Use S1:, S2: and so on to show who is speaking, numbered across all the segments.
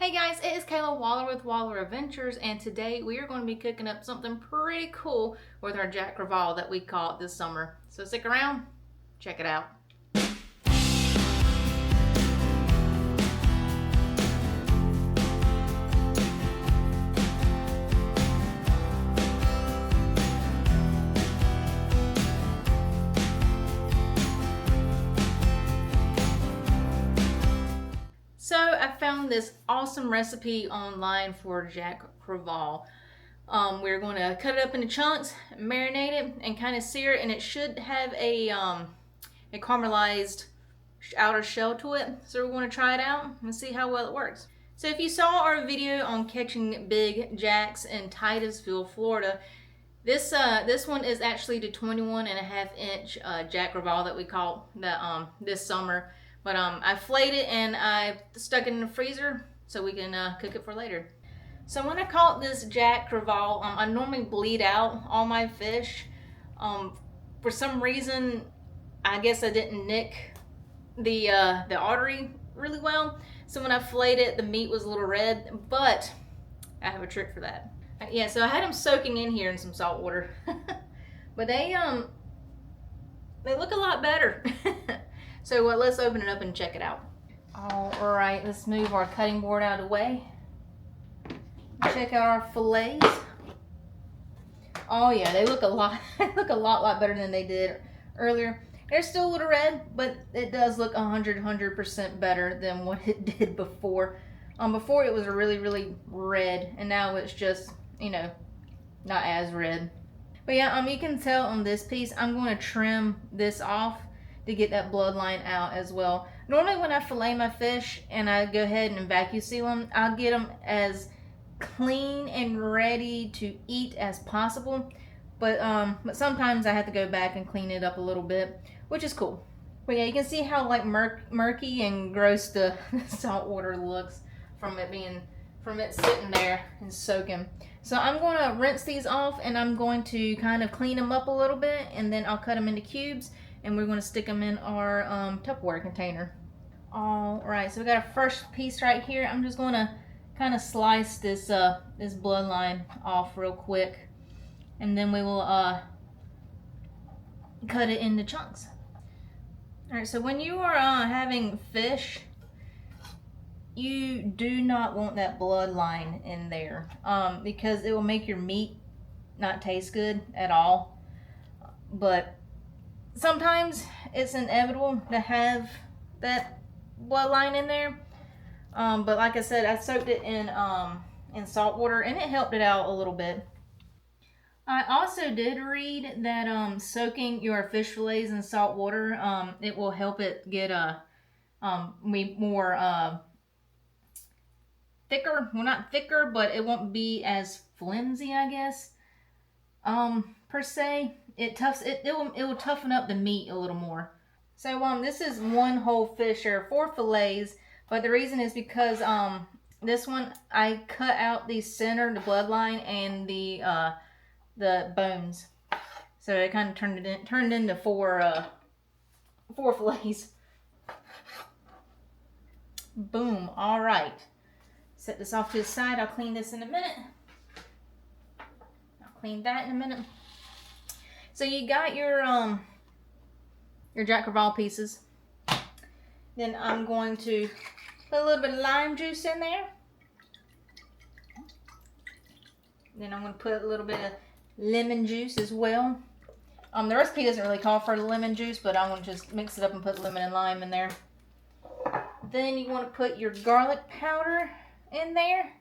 S1: Hey guys, it is Kayla Waller with Waller Adventures, and today we are going to be cooking up something pretty cool with our Jack Crevalle that we caught this summer. So stick around, check it out. So I found this awesome recipe online for Jack Crevalle. We're going to cut it up into chunks, marinate it, and kind of sear it, and it should have a caramelized outer shell to it. So we're going to try it out and see how well it works. So if you saw our video on catching big jacks in Titusville, Florida, this one is actually the 21.5-inch Jack Crevalle that we caught this summer. But I flayed it and I stuck it in the freezer so we can cook it for later. So when I caught this Jack Crevalle, I normally bleed out all my fish. For some reason, I guess I didn't nick the artery really well. So when I flayed it, the meat was a little red, but I have a trick for that. Yeah, so I had them soaking in here in some salt water. But they look a lot better. So let's open it up and check it out. All right, let's move our cutting board out of the way. Check out our fillets. Oh yeah, they look a lot better than they did earlier. They're still a little red, but it does look 100% better than what it did before. Before it was really red, and now it's just, you know, not as red. But yeah, you can tell on this piece, I'm going to trim this off to get that bloodline out as well. Normally when I fillet my fish and I go ahead and vacuum seal them, I'll get them as clean and ready to eat as possible. But sometimes I have to go back and clean it up a little bit, which is cool. But yeah, you can see how like murky and gross the salt water looks from it sitting there and soaking. So I'm going to rinse these off and I'm going to kind of clean them up a little bit, and then I'll cut them into cubes and we're going to stick them in our Tupperware container. All right, so we got our first piece right here. I'm just going to kind of slice this this bloodline off real quick, and then we will cut it into chunks. All right, so when you are having fish, you do not want that bloodline in there because it will make your meat not taste good at all. But sometimes it's inevitable to have that bloodline in there. But like I said, I soaked it in salt water and it helped it out a little bit. I also did read that soaking your fish fillets in salt water, it will help it get more thicker. Well, not thicker, but it won't be as flimsy, I guess, per se. It will toughen up the meat a little more. So this is one whole fish, or 4 fillets, but the reason is because this one I cut out the center, the bloodline, and the bones. So it kind of turned into 4 fillets. Boom. All right. Set this off to the side. I'll clean this in a minute. I'll clean that in a minute. So you got your Jack Crevalle pieces. Then I'm going to put a little bit of lime juice in there. Then I'm going to put a little bit of lemon juice as well. The recipe doesn't really call for lemon juice, but I'm going to just mix it up and put lemon and lime in there. Then you want to put your garlic powder in there.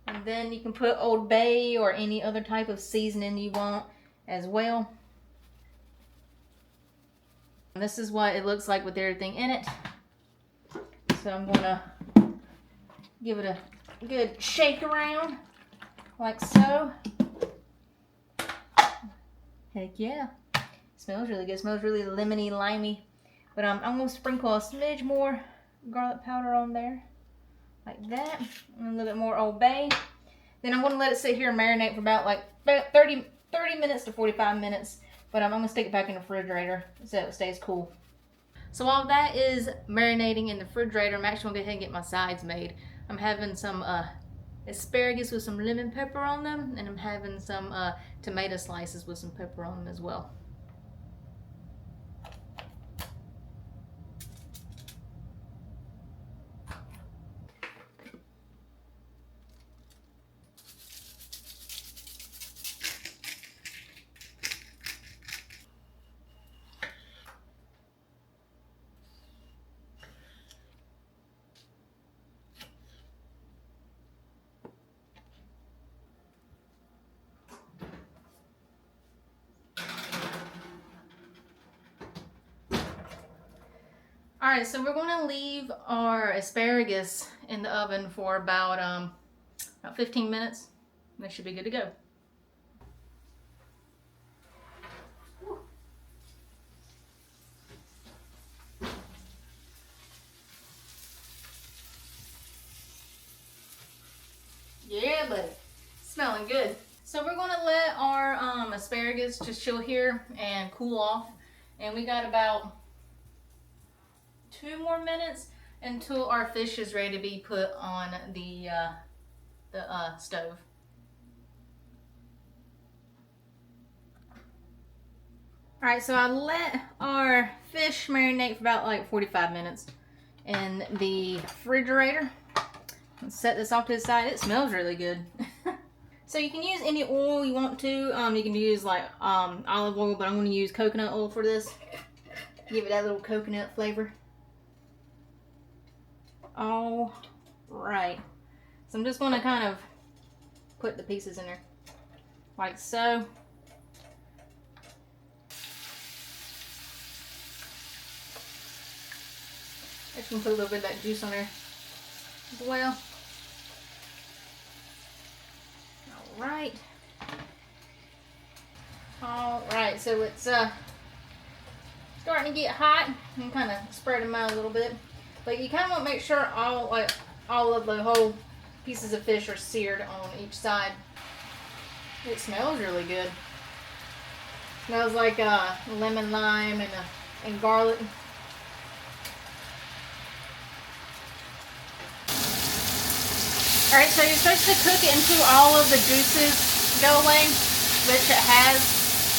S1: And then you can put Old Bay or any other type of seasoning you want as well. And this is what it looks like with everything in it. So I'm going to give it a good shake around, like so. Heck yeah. It smells really good. It smells really lemony, limey. But I'm going to sprinkle a smidge more garlic powder on there, like that. And a little bit more Old Bay. Then I'm going to let it sit here and marinate for about 30 minutes to 45 minutes. But I'm going to stick it back in the refrigerator so it stays cool. So while that is marinating in the refrigerator, I'm actually gonna go ahead and get my sides made. I'm having some asparagus with some lemon pepper on them, and I'm having some tomato slices with some pepper on them as well. All right, so we're going to leave our asparagus in the oven for about 15 minutes. They should be good to go. Yeah, buddy, smelling good. So we're going to let our asparagus just chill here and cool off, and we got about 2 more minutes until our fish is ready to be put on the stove. All right, so I let our fish marinate for about like 45 minutes in the refrigerator. Let's set this off to the side. It smells really good. So you can use any oil you want to. You can use like olive oil, but I'm going to use coconut oil for this. Give it that little coconut flavor. All right. So I'm just going to kind of put the pieces in there like so. I just going to put a little bit of that juice on there as well. Alright. Alright, so it's starting to get hot. You can kind of spread them out a little bit. But you kind of want to make sure all of the whole pieces of fish are seared on each side. It smells really good. It smells like lemon, lime, and garlic. Alright, so you're supposed to cook it until all of the juices go away, which it has.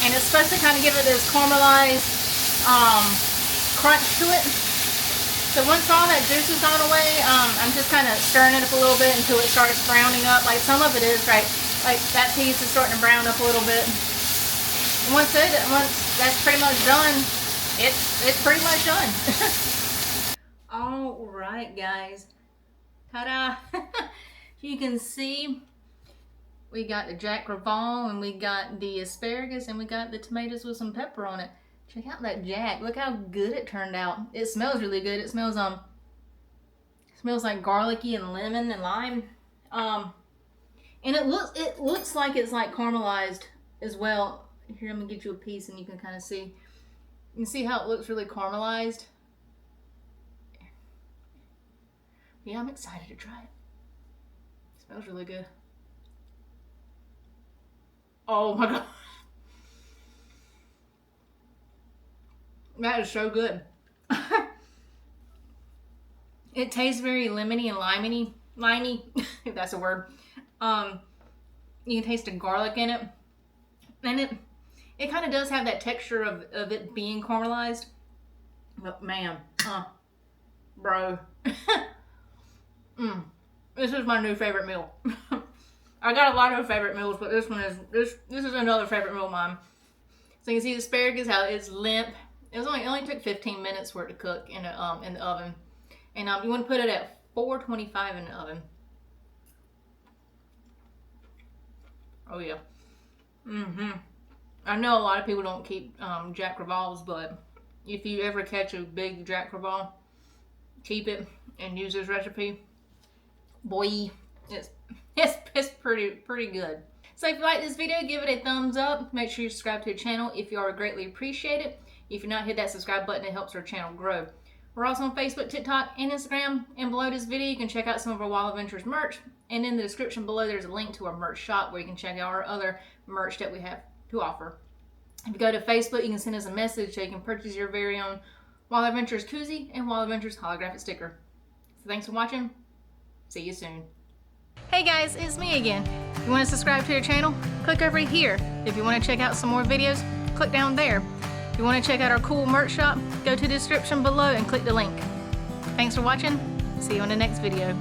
S1: And it's supposed to kind of give it this caramelized crunch to it. So once all that juice is gone away, I'm just kind of stirring it up a little bit until it starts browning up. Like some of it is, right? Like that piece is starting to brown up a little bit. And once that's pretty much done, it's pretty much done. All right, guys. Ta-da! You can see we got the Jack Crevalle, and we got the asparagus, and we got the tomatoes with some pepper on it. Check out that Jack. Look how good it turned out. It smells really good. It smells like garlicky and lemon and lime. And it looks like it's like caramelized as well. Here, I'm gonna get you a piece and you can kind of see. You can see how it looks really caramelized. Yeah, I'm excited to try it. It smells really good. Oh my god. That is so good. It tastes very lemony and limey, if that's a word. You can taste the garlic in it. And it kind of does have that texture of it being caramelized. But man, bro. This is my new favorite meal. I got a lot of favorite meals, but this is another favorite meal of mine. So you can see the asparagus, how it's limp. It only took 15 minutes for it to cook in the oven, and you want to put it at 425 in the oven. Oh yeah. I know a lot of people don't keep Jack Crevalles, but if you ever catch a big Jack Crevalle, keep it and use this recipe. Boy, it's pretty good. So if you like this video, give it a thumbs up. Make sure you subscribe to the channel if you are, greatly appreciate it. If you're not, hit that subscribe button. It helps our channel grow. We're also on Facebook, TikTok, and Instagram. And below this video, you can check out some of our Wild Adventures merch. And in the description below, there's a link to our merch shop where you can check out our other merch that we have to offer. If you go to Facebook, you can send us a message so you can purchase your very own Wild Adventures koozie and Wild Adventures holographic sticker. So thanks for watching. See you soon. Hey guys, it's me again. If you want to subscribe to your channel, click over here. If you want to check out some more videos, click down there. If you want to check out our cool merch shop, go to the description below and click the link. Thanks for watching. See you in the next video.